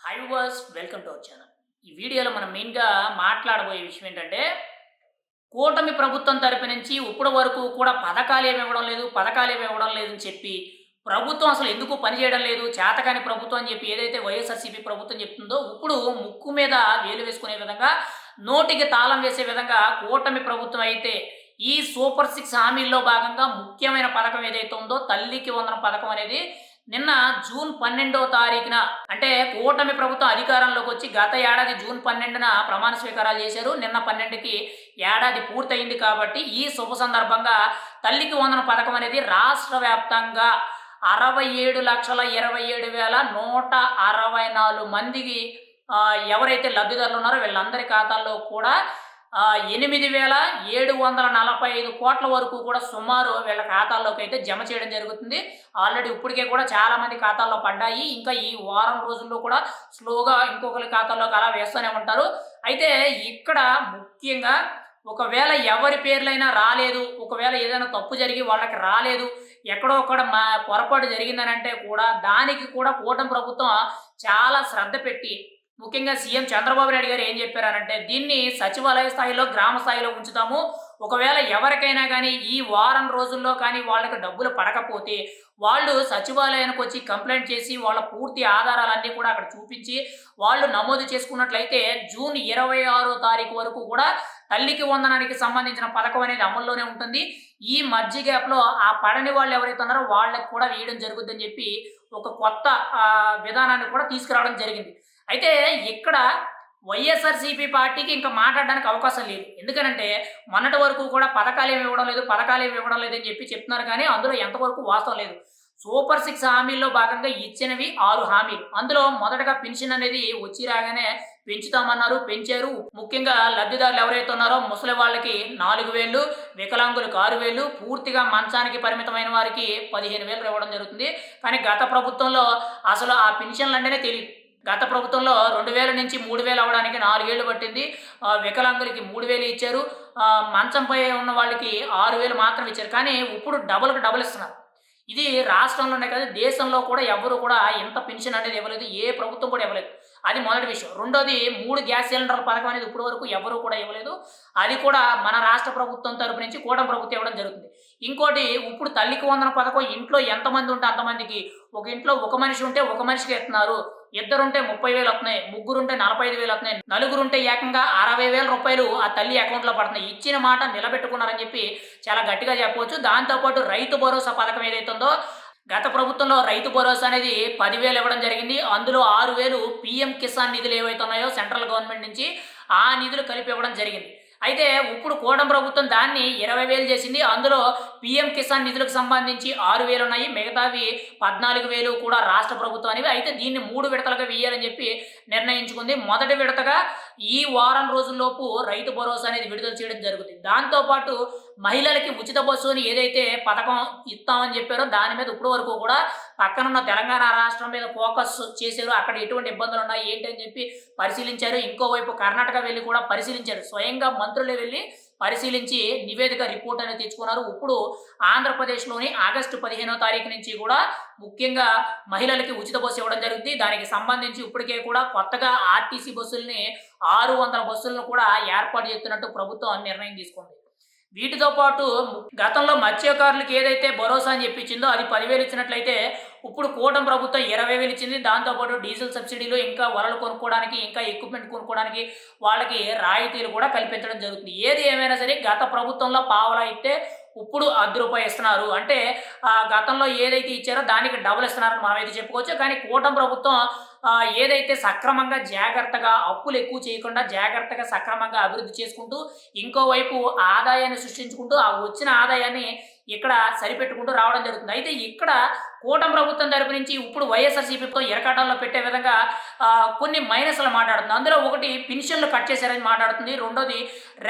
Hi viewers, welcome to our channel. ఈ వీడియోలో మనం మెయిన్‌గా మాట్లాడబోయే విషయం ఏంటంటే, కూటమి ప్రభుత్వం తరపు నుంచి ఇప్పటి వరకు కూడా పథకాలేమి ఇవ్వడం లేదు, పథకాలేమి ఇవ్వడం లేదని చెప్పి, ప్రభుత్వం అసలు ఎందుకు పని చేయడం లేదు, చేతకాని ప్రభుత్వం అని చెప్పి ఏదైతే వైఎస్ఆర్‌సీపీ ప్రభుత్వం చెప్తుందో, ఇప్పుడు ముక్కు మీద వేలు వేసుకునే విధంగా, నోటికి తాళం వేసే విధంగా కూటమి ప్రభుత్వం అయితే ఈ సూపర్ సిక్స్ హామీల్లో భాగంగా ముఖ్యమైన పథకం ఏదైతే ఉందో తల్లికి వందనం పథకం అనేది నిన్న జూన్ 12వ తారీఖున అంటే కూటమి ప్రభుత్వం అధికారంలోకి వచ్చి గత ఏడాది జూన్ 12న ప్రమాణ స్వీకారాలు చేశారు. నిన్న 12కి ఏడాది పూర్తయింది కాబట్టి ఈ శుభ సందర్భంగా తల్లికి వందనం పథకం అనేది రాష్ట్ర వ్యాప్తంగా 67,27,164 మందికి ఎవరైతే లబ్ధిదారులు ఉన్నారో వీళ్ళందరి ఖాతాల్లో కూడా 8,745 కోట్ల వరకు కూడా సుమారు వీళ్ళ ఖాతాల్లోకి అయితే జమ చేయడం జరుగుతుంది. ఆల్రెడీ ఇప్పటికే కూడా చాలామంది ఖాతాల్లో పడ్డాయి. ఇంకా ఈ వారం రోజుల్లో కూడా స్లోగా ఇంకొకరి ఖాతాల్లోకి అలా వేస్తూనే ఉంటారు. అయితే ఇక్కడ ముఖ్యంగా ఒకవేళ ఎవరి పేర్లైనా రాలేదు, ఒకవేళ ఏదైనా తప్పు జరిగి వాళ్ళకి రాలేదు, ఎక్కడో అక్కడ పొరపాటు జరిగిందనంటే కూడా దానికి కూడా కూటమి ప్రభుత్వం చాలా శ్రద్ధ పెట్టి ముఖ్యంగా సీఎం చంద్రబాబు నాయుడు గారు ఏం చెప్పారనంటే, దీన్ని సచివాలయ స్థాయిలో, గ్రామ స్థాయిలో ఉంచుతాము. ఒకవేళ ఎవరికైనా గానీ ఈ వారం రోజుల్లో కానీ వాళ్ళకి డబ్బులు పడకపోతే, వాళ్ళు సచివాలయానికి వచ్చి కంప్లెయింట్ చేసి వాళ్ళ పూర్తి ఆధారాలన్నీ కూడా అక్కడ చూపించి, వాళ్ళు నమోదు చేసుకున్నట్లయితే జూన్ 26వ తారీఖు వరకు కూడా తల్లికి వందనానికి సంబంధించిన పథకం అనేది అమల్లోనే ఉంటుంది. ఈ మధ్య గ్యాప్‌లో ఆ పడని వాళ్ళు ఎవరైతే ఉన్నారో వాళ్ళకి కూడా వేయడం జరుగుద్దని చెప్పి ఒక కొత్త విధానాన్ని కూడా తీసుకురావడం జరిగింది. అయితే ఇక్కడ వైఎస్ఆర్‌సీపీ పార్టీకి ఇంకా మాట్లాడడానికి అవకాశం లేదు. ఎందుకనంటే మొన్నటి వరకు కూడా పథకాలేమి ఇవ్వడం లేదు, పథకాలేమి ఇవ్వడం లేదని చెప్పి చెప్తున్నారు కానీ అందులో ఎంతవరకు వాస్తవం లేదు. సూపర్ సిక్స్ హామీల్లో భాగంగా ఇచ్చినవి 6 హామీలు. అందులో మొదటగా పెన్షన్ అనేది వచ్చి రాగానే పెంచుతామన్నారు, పెంచారు. ముఖ్యంగా లబ్ధిదారులు ఎవరైతే ఉన్నారో ముసలి వాళ్ళకి 4,000, వికలాంగులకు 6,000, పూర్తిగా మంచానికి పరిమితమైన వారికి 15,000 ఇవ్వడం జరుగుతుంది. కానీ గత ప్రభుత్వంలో అసలు ఆ పెన్షన్‌లంటేనే తెలీదు. గత ప్రభుత్వంలో 2,000 నుంచి 3,000 అవ్వడానికి 4 ఏళ్ళు పట్టింది. వికలాంగులకి 3,000 ఇచ్చారు. మంచంపై ఉన్న వాళ్ళకి 6,000 మాత్రం ఇచ్చారు. కానీ ఇప్పుడు డబల్‌కి డబల్ ఇస్తున్నారు. ఇది రాష్ట్రంలోనే కాదు, దేశంలో కూడా ఎవ్వరు కూడా ఇంత పెన్షన్ అనేది ఇవ్వలేదు. ఏ ప్రభుత్వం కూడా ఇవ్వలేదు. అది మొదటి విషయం. రెండోది 3 గ్యాస్ సిలిండర్ల పథకం అనేది ఇప్పటి వరకు ఎవ్వరు కూడా ఇవ్వలేదు. అది కూడా మన రాష్ట్ర ప్రభుత్వం తరపు నుంచి కూటమి ప్రభుత్వం ఇవ్వడం జరుగుతుంది. ఇంకోటి ఇప్పుడు తల్లికి వందనం పథకం ఇంట్లో ఎంతమంది ఉంటే అంతమందికి, ఒక ఇంట్లో ఒక మనిషి ఉంటే ఒక మనిషికి ఇస్తున్నారు. ఇద్దరుంటే 30,000 వస్తున్నాయి. ముగ్గురుంటే 45,000 వస్తున్నాయి. నలుగురుంటే ఏకంగా 60,000 రూపాయలు ఆ తల్లి అకౌంట్‌లో పడుతున్నాయి. ఇచ్చిన మాట నిలబెట్టుకున్నారని చెప్పి చాలా గట్టిగా చెప్పవచ్చు. దాంతో పాటు రైతు భరోసా పథకం ఏదైతే ఉందో, గత ప్రభుత్వంలో రైతు భరోసా అనేది 10,000 ఇవ్వడం జరిగింది. అందులో 6,000 పీఎం కిసాన్ నిధులు ఏవైతే ఉన్నాయో సెంట్రల్ గవర్నమెంట్ నుంచి ఆ నిధులు కలిపి ఇవ్వడం జరిగింది. అయితే ఇప్పుడు కూటమి ప్రభుత్వం దాన్ని 20,000 చేసింది. అందులో పీఎం కిసాన్ నిధులకు సంబంధించి 6,000 ఉన్నాయి. మిగతావి 14,000 కూడా రాష్ట్ర ప్రభుత్వం అనేవి. అయితే దీన్ని 3 విడతలుగా వేయాలని చెప్పి నిర్ణయించుకుంది. మొదటి విడతగా ఈ వారం రోజుల్లోపు రైతు భరోసా అనేది విడుదల చేయడం జరుగుతుంది. దాంతో పాటు మహిళలకి ఉచిత బస్సు అని ఏదైతే పథకం ఇస్తామని చెప్పారో దాని మీద ఇప్పటి వరకు కూడా పక్కనున్న తెలంగాణ రాష్ట్రం మీద ఫోకస్ చేశారు. అక్కడ ఎటువంటి ఇబ్బందులు ఉన్నాయి ఏంటి అని చెప్పి పరిశీలించారు. ఇంకోవైపు కర్ణాటక వెళ్ళి కూడా పరిశీలించారు. స్వయంగా మంత్రులే వెళ్ళి పరిశీలించి నివేదిక రిపోర్ట్ అనేది తెచ్చుకున్నారు. ఇప్పుడు ఆంధ్రప్రదేశ్‌లోని ఆగస్టు 15వ తారీఖు నుంచి కూడా ముఖ్యంగా మహిళలకి ఉచిత బస్సు ఇవ్వడం జరుగుతుంది. దానికి సంబంధించి ఇప్పటికే కూడా కొత్తగా ఆర్టీసీ బస్సుల్ని 600 బస్సులను కూడా ఏర్పాటు చేస్తున్నట్టు ప్రభుత్వం నిర్ణయం తీసుకుంది. వీటితో పాటు గతంలో మత్స్యకారులకు ఏదైతే భరోసా అని చెప్పి ఇచ్చిందో అది 10,000 ఇచ్చినట్లయితే ఇప్పుడు కూటమి ప్రభుత్వం 20,000 ఇచ్చింది. దాంతోపాటు డీజిల్ సబ్సిడీలు, ఇంకా వలలు కొనుక్కోవడానికి, ఇంకా ఎక్విప్మెంట్ కొనుక్కోవడానికి వాళ్ళకి రాయితీలు కూడా కల్పించడం జరుగుతుంది. ఏది ఏమైనా సరే గత ప్రభుత్వంలో పావలా ఇస్తే ఇప్పుడు రూ. 10 ఇస్తున్నారు. అంటే గతంలో ఏదైతే ఇచ్చారో దానికి డబుల్ ఇస్తున్నారని మనమైతే చెప్పుకోవచ్చు. కానీ కూటమి ప్రభుత్వం ఏదైతే సక్రమంగా జాగ్రత్తగా అప్పులు ఎక్కువ చేయకుండా జాగ్రత్తగా సక్రమంగా అభివృద్ధి చేసుకుంటూ ఇంకోవైపు ఆదాయాన్ని సృష్టించుకుంటూ ఆ వచ్చిన ఆదాయాన్ని ఇక్కడ సరిపెట్టుకుంటూ రావడం జరుగుతుంది. అయితే ఇక్కడ కూటమి ప్రభుత్వం తరపు నుంచి ఇప్పుడు వైఎస్ఆర్‌సీపీతో ఇరకాటంలో పెట్టే విధంగా కొన్ని మైనస్‌లు మాట్లాడుతుంది. అందులో ఒకటి పెన్షన్‌లు కట్ చేశారని మాట్లాడుతుంది. రెండోది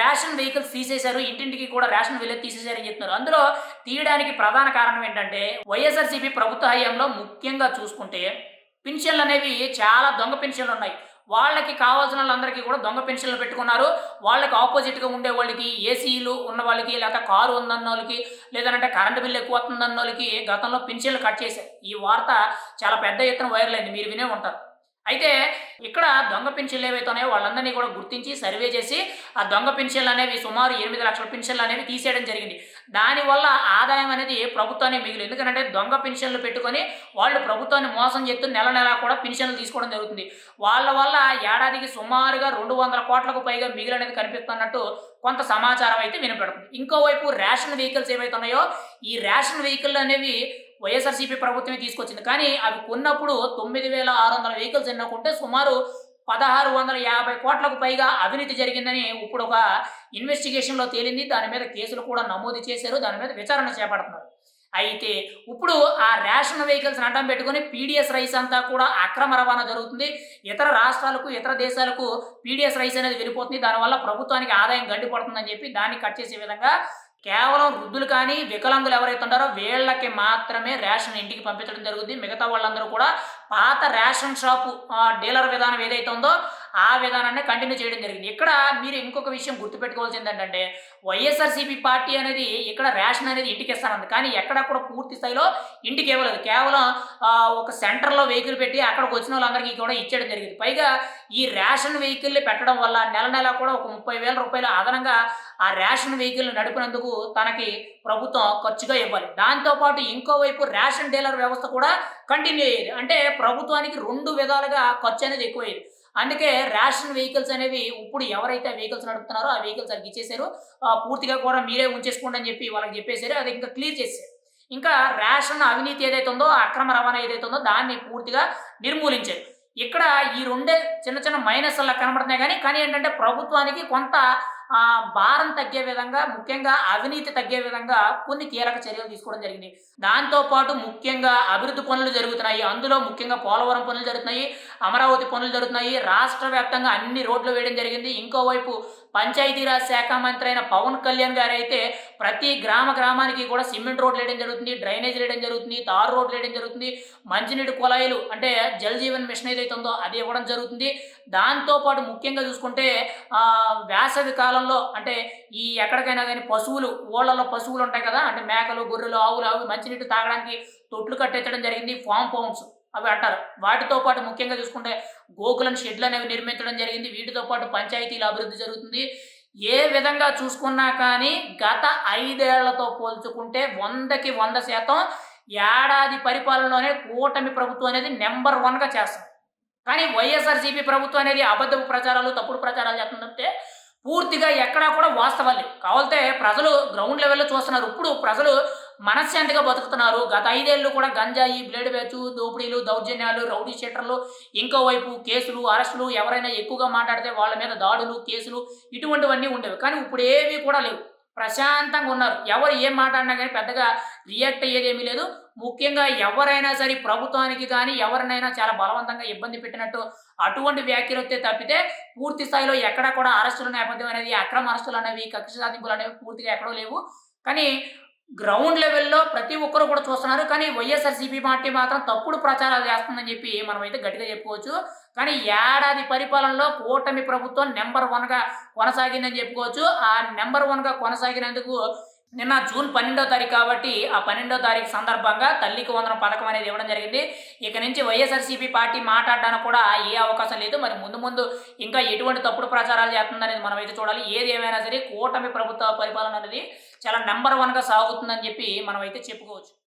రేషన్ వెహికల్స్ తీసేశారు. ఇంటింటికి కూడా రేషన్ వెహికల్ తీసేశారని చెప్తున్నారు. అందులో తీయడానికి ప్రధాన కారణం ఏంటంటే వైఎస్ఆర్‌సీపీ ప్రభుత్వ హయాంలో ముఖ్యంగా చూసుకుంటే పెన్షన్లు అనేవి చాలా దొంగ పెన్షన్లు ఉన్నాయి. వాళ్ళకి కావాల్సిన వాళ్ళందరికీ కూడా దొంగ పెన్షన్లు పెట్టుకున్నారు. వాళ్ళకి ఆపోజిట్‌గా ఉండే వాళ్ళకి, ఏసీలు ఉన్న వాళ్ళకి, లేకపోతే కారు ఉందన్నోళ్ళకి, లేదంటే కరెంట్ బిల్ ఎక్కువ వస్తుందన్నోళ్ళకి గతంలో పెన్షన్లు కట్ చేశారు. ఈ వార్త చాలా పెద్ద ఎత్తున వైరల్ అయింది. మీరు వినే ఉంటారు. అయితే ఇక్కడ దొంగ పెన్షన్లు ఏవైతే ఉన్నాయో వాళ్ళందరినీ కూడా గుర్తించి సర్వే చేసి ఆ దొంగ పెన్షన్లు అనేవి సుమారు 8 లక్షల పెన్షన్లు అనేవి తీసేయడం జరిగింది. దానివల్ల ఆదాయం అనేది ప్రభుత్వానికి మిగిలింది. ఎందుకంటే దొంగ పెన్షన్లు పెట్టుకొని వాళ్ళు ప్రభుత్వాన్ని మోసం చేస్తూ నెల నెలా కూడా పెన్షన్లు తీసుకోవడం జరుగుతుంది. వాళ్ళ వల్ల ఏడాదికి సుమారుగా 200 కోట్లకు పైగా మిగిలనేది కనిపిస్తున్నట్టు కొంత సమాచారం అయితే వినపడుతుంది. ఇంకోవైపు రేషన్ వెహికల్స్ ఏవైతే ఉన్నాయో ఈ రేషన్ వెహికల్ అనేవి వైఎస్ఆర్సీపీ ప్రభుత్వమే తీసుకొచ్చింది. కానీ అవి కొన్నప్పుడు 9,600 వెహికల్స్ ఎన్నుకుంటే సుమారు 1,650 కోట్లకు పైగా అవినీతి జరిగిందని ఇప్పుడు ఒక ఇన్వెస్టిగేషన్‌లో తేలింది. దాని మీద కేసులు కూడా నమోదు చేశారు. దాని మీద విచారణ చేపడుతున్నారు. అయితే ఇప్పుడు ఆ రేషన్ వెహికల్స్‌ని అడ్డం పెట్టుకొని పీడీఎస్ రైస్ అంతా కూడా అక్రమ రవాణా జరుగుతుంది. ఇతర రాష్ట్రాలకు, ఇతర దేశాలకు పీడీఎస్ రైస్ అనేది వెళ్ళిపోతుంది. దానివల్ల ప్రభుత్వానికి ఆదాయం గండిపడుతుందని చెప్పి దాన్ని కట్ చేసే విధంగా కేవలం వృద్ధులు కానీ, వికలాంగులు ఎవరైతే ఉంటారో వీళ్ళకి మాత్రమే రేషన్ ఇంటికి పంపించడం జరుగుద్ది. మిగతా వాళ్ళందరూ కూడా పాత రేషన్ షాపు డీలర్ విధానం ఏదైతే ఉందో ఆ విధానాన్ని కంటిన్యూ చేయడం జరిగింది. ఇక్కడ మీరు ఇంకొక విషయం గుర్తుపెట్టుకోవాల్సింది ఏంటంటే వైఎస్ఆర్సీపీ పార్టీ అనేది ఇక్కడ రేషన్ అనేది ఇంటికి ఇస్తానంది. కానీ ఎక్కడ కూడా పూర్తి స్థాయిలో ఇంటికి ఇవ్వలేదు. కేవలం ఒక సెంటర్‌లో వెహికల్ పెట్టి అక్కడికి వచ్చిన వాళ్ళందరికీ కూడా ఇచ్చేయడం జరిగింది. పైగా ఈ రేషన్ వెహికల్‌ని పెట్టడం వల్ల నెల నెలా కూడా ఒక 30,000 రూపాయలు అదనంగా ఆ రేషన్ వెహికల్ నడిపినందుకు తనకి ప్రభుత్వం ఖర్చుగా ఇవ్వాలి. దాంతో పాటు ఇంకోవైపు రేషన్ డీలర్ వ్యవస్థ కూడా కంటిన్యూ అయ్యేది. అంటే ప్రభుత్వానికి 2 విధాలుగా ఖర్చు అనేది ఎక్కువయ్యేది. అందుకే రేషన్ వెహికల్స్ అనేవి ఇప్పుడు ఎవరైతే వెహికల్స్ నడుపుతున్నారో ఆ వెహికల్స్ వాళ్ళకి ఇచ్చేసారు. పూర్తిగా కూడా మీరే ఉంచేసుకోండి అని చెప్పి వాళ్ళకి చెప్పేసారు. అది ఇంకా క్లియర్ చేసేసారు. ఇంకా రేషన్ అవినీతి ఏదైతే ఉందో, అక్రమ రవాణా ఏదైతే ఉందో దాన్ని పూర్తిగా నిర్మూలించారు. ఇక్కడ ఈ రెండే చిన్న చిన్న మైనస్‌లా కనబడుతున్నాయి కానీ ఏంటంటే ప్రభుత్వానికి కొంత భారం తగ్గే విధంగా, ముఖ్యంగా అవినీతి తగ్గే విధంగా కొన్ని కీలక చర్యలు తీసుకోవడం జరిగింది. దాంతో పాటు ముఖ్యంగా అభివృద్ధి పనులు జరుగుతున్నాయి. అందులో ముఖ్యంగా పోలవరం పనులు జరుగుతున్నాయి, అమరావతి పనులు జరుగుతున్నాయి. రాష్ట్ర వ్యాప్తంగా అన్ని రోడ్లు వేయడం జరిగింది. ఇంకోవైపు పంచాయతీరాజ్ శాఖ మంత్రి అయిన పవన్ కళ్యాణ్ గారైతే ప్రతి గ్రామానికి కూడా సిమెంట్ రోడ్లు వేయడం జరుగుతుంది, డ్రైనేజ్ వేయడం జరుగుతుంది, తారు రోడ్లు వేయడం జరుగుతుంది, మంచినీటి కుళాయిలు అంటే జల్ జీవన్ మిషన్ ఏదైతే ఉందో అది ఇవ్వడం జరుగుతుంది. దాంతో పాటు ముఖ్యంగా చూసుకుంటే వేసవి కాలంలో అంటే ఈ ఎక్కడికైనా కానీ పశువులు ఊళ్ళలో పశువులు ఉంటాయి కదా, అంటే మేకలు, గొర్రెలు, ఆవులు అవి మంచినీటి తాగడానికి తొట్లు కట్టేయడం జరిగింది. ఫామ్ పౌండ్స్ అవి అంటారు. వాటితో పాటు ముఖ్యంగా చూసుకుంటే గోకులం షెడ్లు అనేవి నిర్మించడం జరిగింది. వీటితో పాటు పంచాయతీల అభివృద్ధి జరుగుతుంది. ఏ విధంగా చూసుకున్నా కానీ గత 5 ఏళ్లతో పోల్చుకుంటే 100కి 100% ఏడాది పరిపాలనలోనే కూటమి ప్రభుత్వం అనేది నెంబర్ 1గా చేస్తుంది. కానీ వైఎస్ఆర్సీపీ ప్రభుత్వం అనేది అబద్ధపు ప్రచారాలు, తప్పుడు ప్రచారాలు చేస్తుందంటే పూర్తిగా ఎక్కడా కూడా వాస్తవాలు లేవు. కావాలంటే ప్రజలు గ్రౌండ్ లెవెల్‌లో చూస్తున్నారు. ఇప్పుడు ప్రజలు మనశ్శాంతిగా బతుకుతున్నారు. గత 5 ఏళ్ళు కూడా గంజాయి, బ్లేడ్ బ్యాచు, దోపిడీలు, దౌర్జన్యాలు, రౌడీ షీటర్లు, ఇంకోవైపు కేసులు, అరెస్టులు, ఎవరైనా ఎక్కువగా మాట్లాడితే వాళ్ళ మీద దాడులు, కేసులు ఇటువంటివన్నీ ఉండేవి. కానీ ఇప్పుడు ఏవి కూడా లేవు. ప్రశాంతంగా ఉన్నారు. ఎవరు ఏం మాట్లాడినా గానీ పెద్దగా రియాక్ట్ అయ్యేదేమీ లేదు. ముఖ్యంగా ఎవరైనా సరే ప్రభుత్వానికి గానీ, ఎవరినైనా చాలా బలవంతంగా ఇబ్బంది పెట్టినట్టు అటువంటి వ్యాఖ్యలొస్తే తప్పితే పూర్తి స్థాయిలో ఎక్కడా కూడా అరెస్టుల నేపథ్యం అనేది, అక్రమ అరెస్టులనేవి, కక్ష సాధింపులనేవి పూర్తిగా ఎక్కడో లేవు. కానీ గ్రౌండ్ లెవెల్‌లో ప్రతి ఒక్కరు కూడా చూస్తున్నారు. కానీ వైఎస్ఆర్‌సీపీ పార్టీ మాత్రం తప్పుడు ప్రచారాలు చేస్తుందని చెప్పి మనమైతే గట్టిగా చెప్పుకోవచ్చు. కానీ ఏడాది పరిపాలనలో కూటమి ప్రభుత్వం నంబర్ 1గా కొనసాగిందని చెప్పుకోవచ్చు. ఆ నంబర్ 1గా కొనసాగినందుకు నిన్న జూన్ 12వ తారీఖు కాబట్టి ఆ 12వ తారీఖు సందర్భంగా తల్లికి వందనం పథకం అనేది ఇవ్వడం జరిగింది. ఇక నుంచి వైఎస్ఆర్‌సీపీ పార్టీ మాట్లాడడానికి కూడా ఏ అవకాశం లేదు. మరి ముందు ఇంకా ఎటువంటి తప్పుడు ప్రచారాలు చేస్తుందనేది మనమైతే చూడాలి. ఏది ఏమైనా సరే కూటమి ప్రభుత్వ పరిపాలన అనేది చాలా నంబర్ 1గా సాగుతుందని చెప్పి మనమైతే చెప్పుకోవచ్చు.